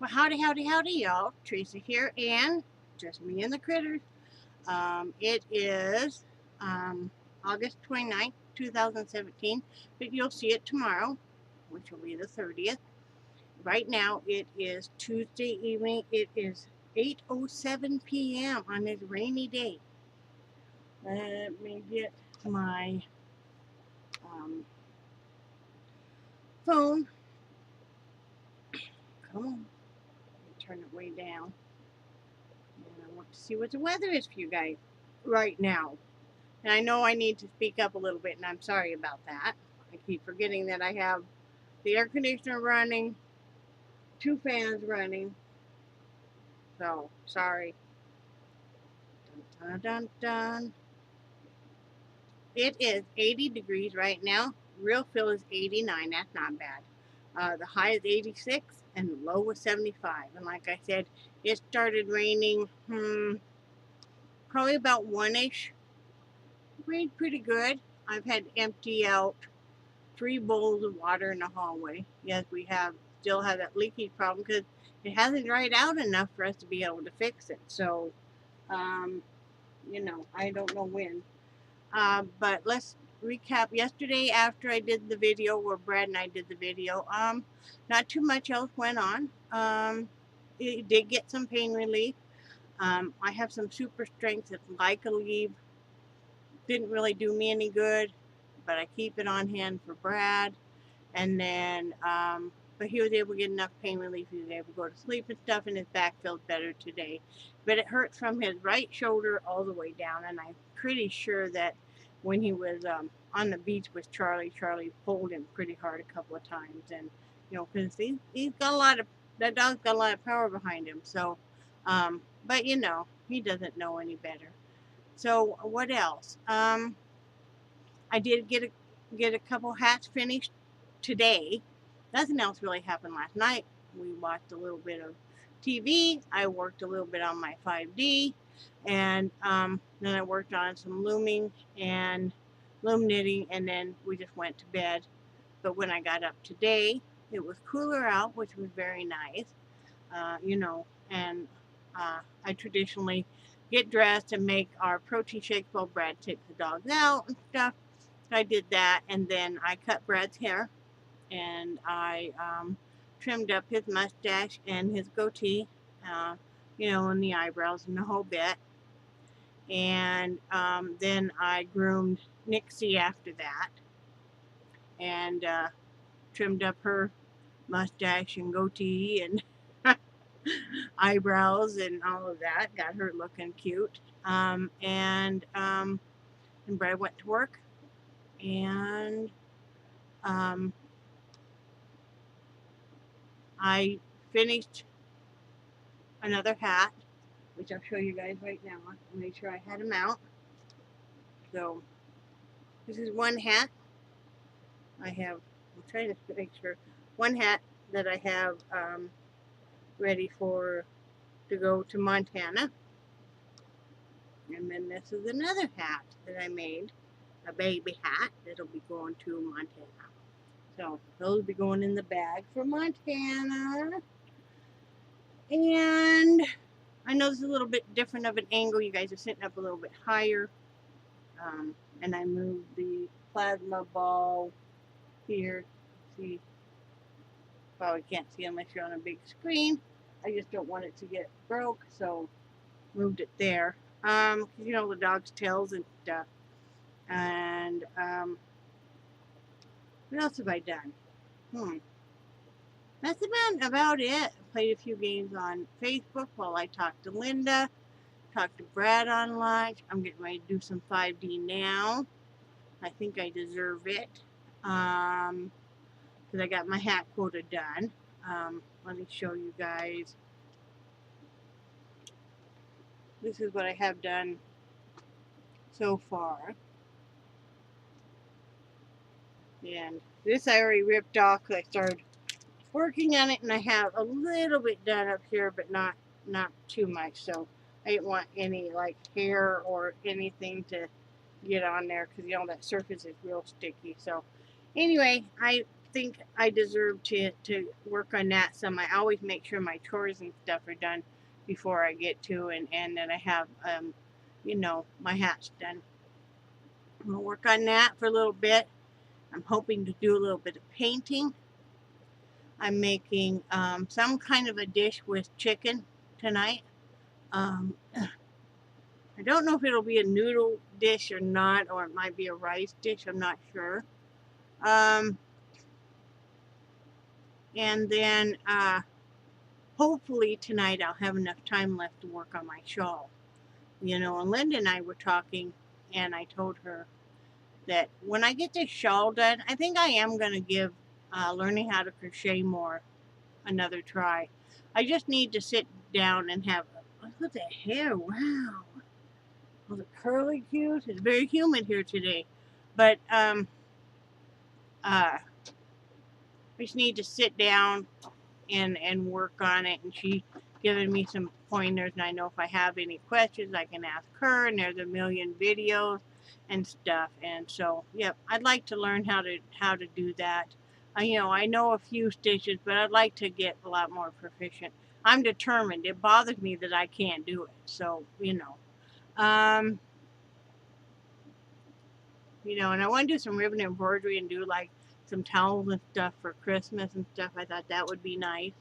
Well, howdy, howdy, howdy, y'all. Teresa here, and just me and the critters. It is August 29th, 2017, but you'll see it tomorrow, which will be the 30th. Right now, it is Tuesday evening. It is 8:07 p.m. on this rainy day. Let me get my phone. Come on. Turn it way down. And I want to see what the weather is for you guys right now. And I know I need to speak up a little bit, and I'm sorry about that. I keep forgetting that I have the air conditioner running, 2 fans running. So, sorry. Dun, dun, dun, dun. It is 80 degrees right now. Real feel is 89. That's not bad. The high is 86, and the low was 75. And like I said, it started raining probably about 1-ish. Rained pretty good. I've had to empty out 3 bowls of water in the hallway. Yes, we still have that leakage problem because it hasn't dried out enough for us to be able to fix it. So, I don't know when. But let's recap. Yesterday, after I did the video, where Brad and I did the video, not too much else went on. It did get some pain relief. I have some super strength that's like a leave. Didn't really do me any good, but I keep it on hand for Brad. And then, but he was able to get enough pain relief. He was able to go to sleep and stuff, and his back feels better today. But it hurts from his right shoulder all the way down. And I'm pretty sure that when he was on the beach with Charlie pulled him pretty hard a couple of times. And, because he's got that dog's got a lot of power behind him. So, but, he doesn't know any better. So, what else? I did get a couple hats finished today. Nothing else really happened last night. We watched a little bit of TV. I worked a little bit on my 5D, and then I worked on some looming and loom knitting, and then we just went to bed. But when I got up today, it was cooler out, which was very nice. And I traditionally get dressed and make our protein shakes while Brad takes the dogs out and stuff. I did that, and then I cut Brad's hair, and I trimmed up his mustache and his goatee, and the eyebrows and the whole bit. And then I groomed Nixie after that, and trimmed up her mustache and goatee and eyebrows and all of that. Got her looking cute. And Brad went to work, and I finished another hat, which I'll show you guys right now. I'll make sure I had them out. So this is one hat. I'm trying to make sure, one hat that I have ready to go to Montana. And then this is another hat that I made, a baby hat that'll be going to Montana. So those will be going in the bag for Montana. And I know this is a little bit different of an angle. You guys are sitting up a little bit higher. And I moved the plasma ball here. See, probably can't see unless you're on a big screen. I just don't want it to get broke, so moved it there. The dog's tails and stuff. And what else have I done? That's about it. I played a few games on Facebook while I talked to Linda. Talked to Brad on lunch. I'm getting ready to do some 5D now. I think I deserve it. Because I got my hat quota done. Let me show you guys. This is what I have done so far. And this I already ripped off because I started working on it, and I have a little bit done up here, but not too much. So I didn't want any like hair or anything to get on there because that surface is real sticky. So anyway, I think I deserve to work on that some. I always make sure my chores and stuff are done before I get to, and that I have, you know, my hats done. I'm going to work on that for a little bit. I'm hoping to do a little bit of painting. I'm making some kind of a dish with chicken tonight. I don't know if it'll be a noodle dish or not, or it might be a rice dish. I'm not sure. And then hopefully tonight I'll have enough time left to work on my shawl. You know, and Linda and I were talking, and I told her that when I get this shawl done, I think I am going to give learning how to crochet more another try. I just need to sit down and have, look at the hair, wow. Well, the curly cues, it's very humid here today. But I just need to sit down and work on it, and she's given me some pointers, and I know if I have any questions I can ask her, and there's a million videos and stuff. And so yep, I'd like to learn how to do that. You know, I know a few stitches, but I'd like to get a lot more proficient. I'm determined. It bothers me that I can't do it, so you know, and I want to do some ribbon embroidery and do like some towels and stuff for Christmas and stuff. I thought that would be nice.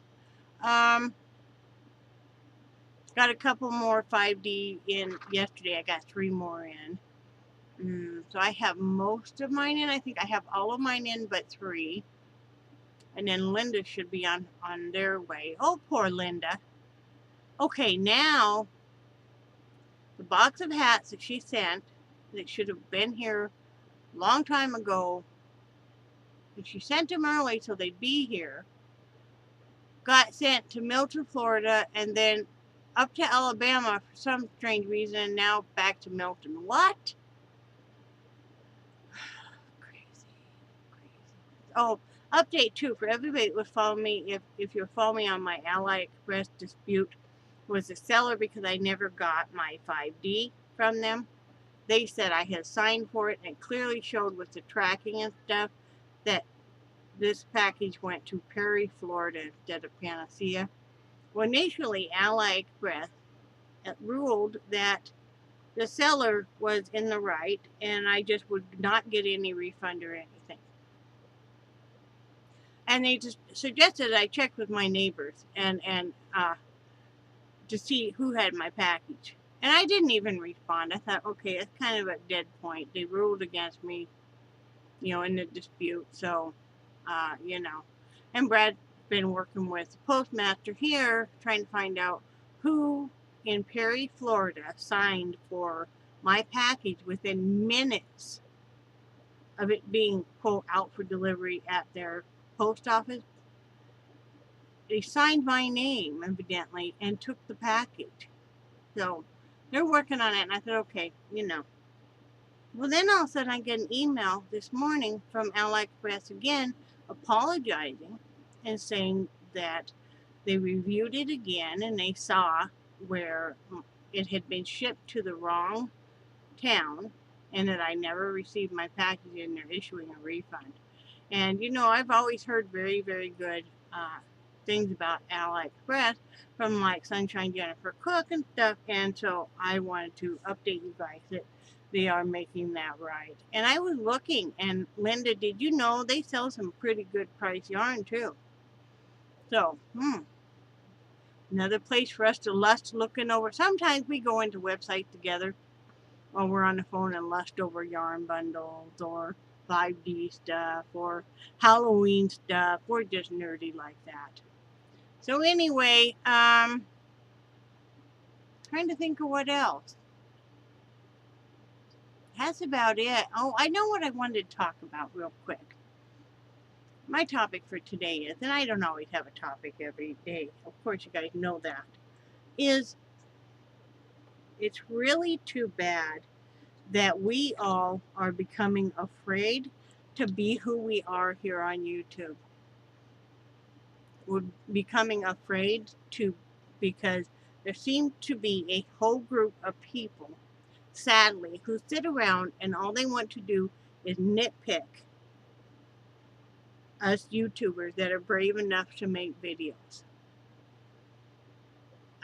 Got a couple more 5D in yesterday. I got 3 more in. So I have most of mine in. I think I have all of mine in but 3. And then Linda should be on their way. Oh, poor Linda. Okay, now the box of hats that she sent that should have been here a long time ago, and she sent them early so they'd be here, got sent to Milton, Florida, and then up to Alabama for some strange reason, and now back to Milton. What? Crazy. Oh, update too for everybody that would follow me. If you'll follow me on my Ally Express dispute, was the seller because I never got my 5D from them. They said I had signed for it, and it clearly showed with the tracking and stuff that this package went to Perry, Florida instead of PANACEA. Well, initially, Ally Express ruled that the seller was in the right, and I just would not get any refund or anything. And they just suggested I check with my neighbors and to see who had my package. And I didn't even respond. I thought, okay, it's kind of a dead point. They ruled against me, in the dispute. So, and Brad's been working with the postmaster here, trying to find out who in Perry, Florida, signed for my package within minutes of it being pulled out for delivery at their post office. They signed my name, evidently, and took the package. So they're working on it, and I thought, okay, Well, then all of a sudden I get an email this morning from Ally Express again, apologizing and saying that they reviewed it again and they saw where it had been shipped to the wrong town and that I never received my package and they're issuing a refund. And I've always heard very, very good things about Ally Express from like Sunshine Jennifer Cook and stuff, and so I wanted to update you guys that they are making that right. And I was looking, and Linda, did you know they sell some pretty good price yarn too? So, another place for us to lust looking over. Sometimes we go into websites together while we're on the phone and lust over yarn bundles or 5D stuff or Halloween stuff. We're just nerdy like that. So anyway, trying to think of what else. That's about it. Oh, I know what I wanted to talk about real quick. My topic for today is, and I don't always have a topic every day, of course you guys know that, is it's really too bad that we all are becoming afraid to be who we are here on YouTube. We're becoming afraid because there seems to be a whole group of people, sadly, who sit around and all they want to do is nitpick us YouTubers that are brave enough to make videos.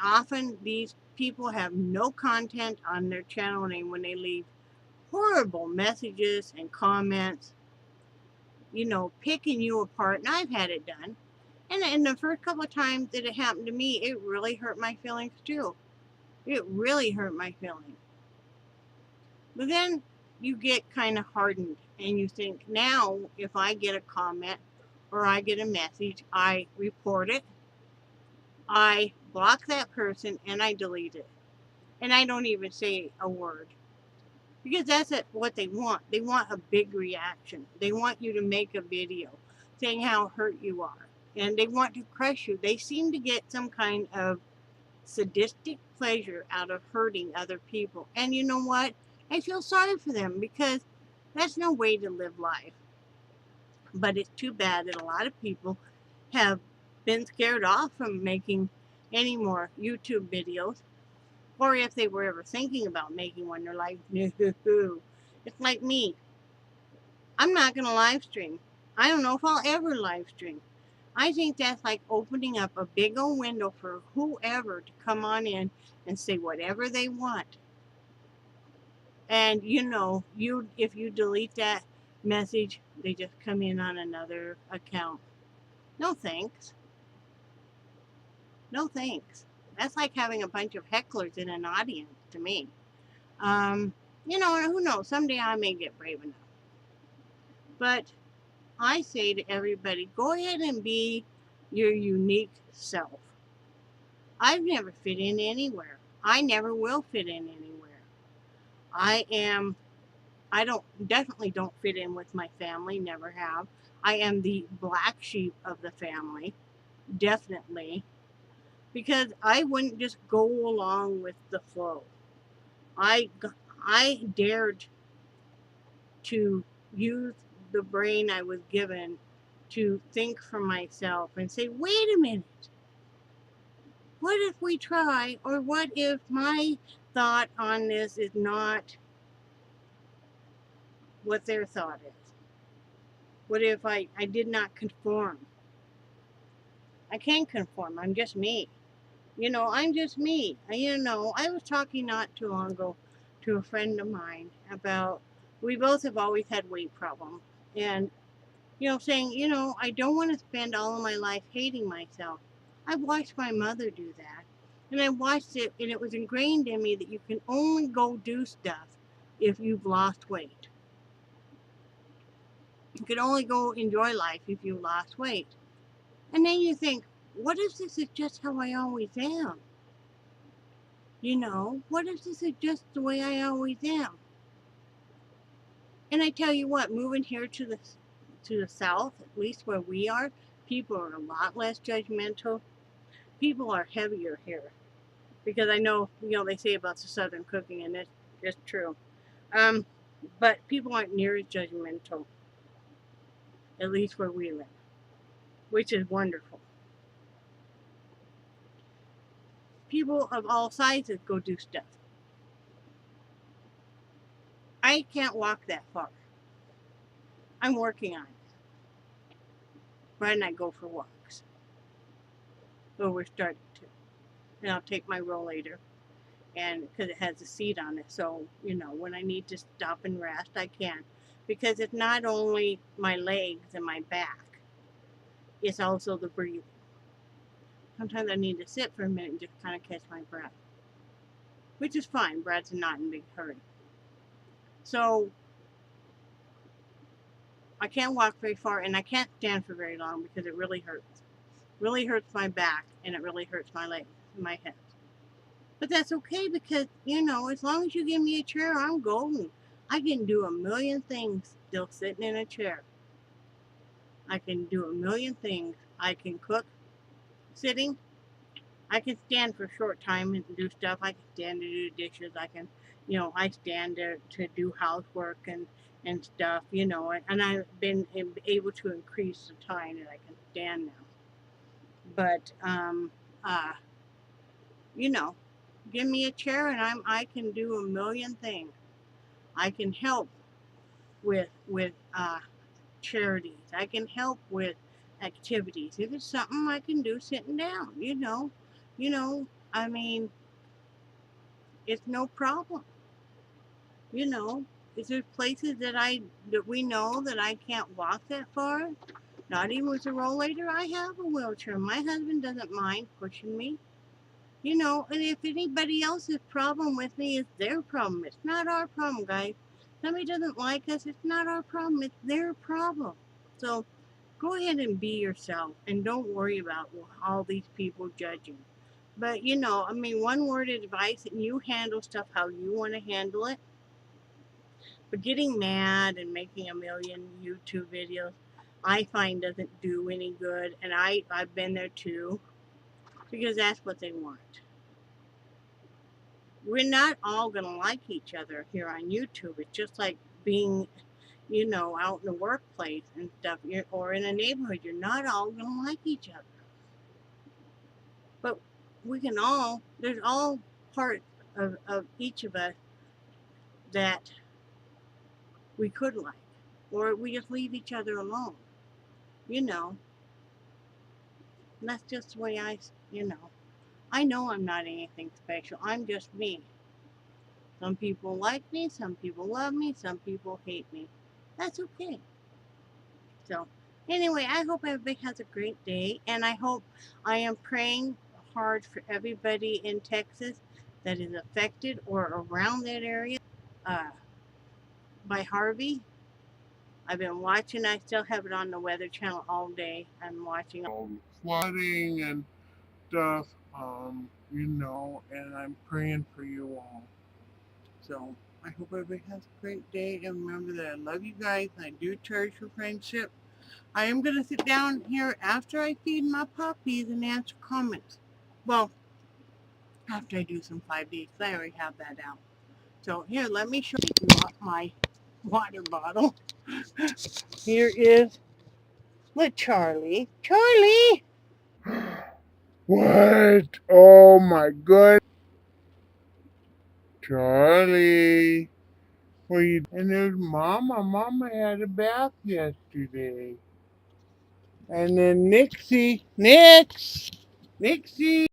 Often these people have no content on their channel name when they leave horrible messages and comments, picking you apart. And I've had it done. And the first couple of times that it happened to me, it really hurt my feelings too. It really hurt my feelings. But then you get kind of hardened and you think, now if I get a comment or I get a message, I report it, I block that person, and I delete it. And I don't even say a word. Because that's what they want. They want a big reaction. They want you to make a video saying how hurt you are. And they want to crush you. They seem to get some kind of sadistic pleasure out of hurting other people. And you know what? I feel sorry for them because that's no way to live life. But it's too bad that a lot of people have been scared off from making any more YouTube videos. Or if they were ever thinking about making one, they're like, no. It's like me. I'm not going to live stream. I don't know if I'll ever live stream. I think that's like opening up a big old window for whoever to come on in and say whatever they want. And if you delete that message, they just come in on another account. No thanks. No thanks. That's like having a bunch of hecklers in an audience to me. Who knows? Someday I may get brave enough. But I say to everybody, go ahead and be your unique self. I've never fit in anywhere. I never will fit in anywhere. Definitely don't fit in with my family, never have. I am the black sheep of the family, definitely, because I wouldn't just go along with the flow. I dared to use the brain I was given to think for myself and say, wait a minute, what if we try, or what if my thought on this is not what their thought is? What if I did not conform? I can't conform. I'm just me. I'm just me. I was talking not too long ago to a friend of mine about, we both have always had weight problems. And, saying, I don't want to spend all of my life hating myself. I've watched my mother do that. And I watched it, and it was ingrained in me that you can only go do stuff if you've lost weight. You can only go enjoy life if you've lost weight. And then you think, what if this is just how I always am? What if this is just the way I always am? And I tell you what, moving here to the south, at least where we are, people are a lot less judgmental. People are heavier here. Because I know, they say about the southern cooking, and it's true. But people aren't near as judgmental, at least where we live, which is wonderful. People of all sizes go do stuff. I can't walk that far. I'm working on it. Brad and I go for walks. Well, we're starting to. And I'll take my rollator, and because it has a seat on it, so when I need to stop and rest, I can. Because it's not only my legs and my back, it's also the breathing. Sometimes I need to sit for a minute and just kind of catch my breath, which is fine. Brad's not in a big hurry. So I can't walk very far, and I can't stand for very long because it really hurts. Really hurts my back, and it really hurts my legs and my head. But that's okay because, as long as you give me a chair, I'm golden. I can do a million things still sitting in a chair. I can do a million things. I can cook sitting. I can stand for a short time and do stuff. I can stand to do dishes. I can, I stand to do housework and stuff, and I've been able to increase the time that I can stand now. But, give me a chair and I can do a million things. I can help with charities. I can help with activities. If it's something I can do sitting down, I mean, it's no problem. You know, is there places that we know that I can't walk that far? Not even with a rollator. I have a wheelchair. My husband doesn't mind pushing me. And if anybody else's problem with me is their problem. It's not our problem, guys. Somebody doesn't like us, it's not our problem, it's their problem. So go ahead and be yourself and don't worry about all these people judging. But I mean, one word advice, and you handle stuff how you want to handle it. But getting mad and making a million YouTube videos, I find doesn't do any good. And I've been there too, because that's what they want. We're not all going to like each other here on YouTube. It's just like being, out in the workplace and stuff, or in a neighborhood. You're not all going to like each other. But there's all parts of each of us that we could like, or we just leave each other alone, you know. And that's just the way I know I'm not anything special. I'm just me. Some people like me, some people love me, some people hate me. That's okay. So, anyway, I hope everybody has a great day, and I am praying hard for everybody in Texas that is affected or around that area uh, by Harvey. I've been watching. I still have it on the Weather Channel all day. I'm watching flooding and stuff, and I'm praying for you all. So I hope everybody has a great day, and remember that I love you guys, and I do cherish your friendship. I am going to sit down here after I feed my puppies and answer comments. Well, after I do some 5D, because I already have that out. So here, let me show you my water bottle. Here is with Charlie. Charlie! What? Oh my goodness. Charlie. What you? And there's Mama. Mama had a bath yesterday. And then Nixie. Nixie!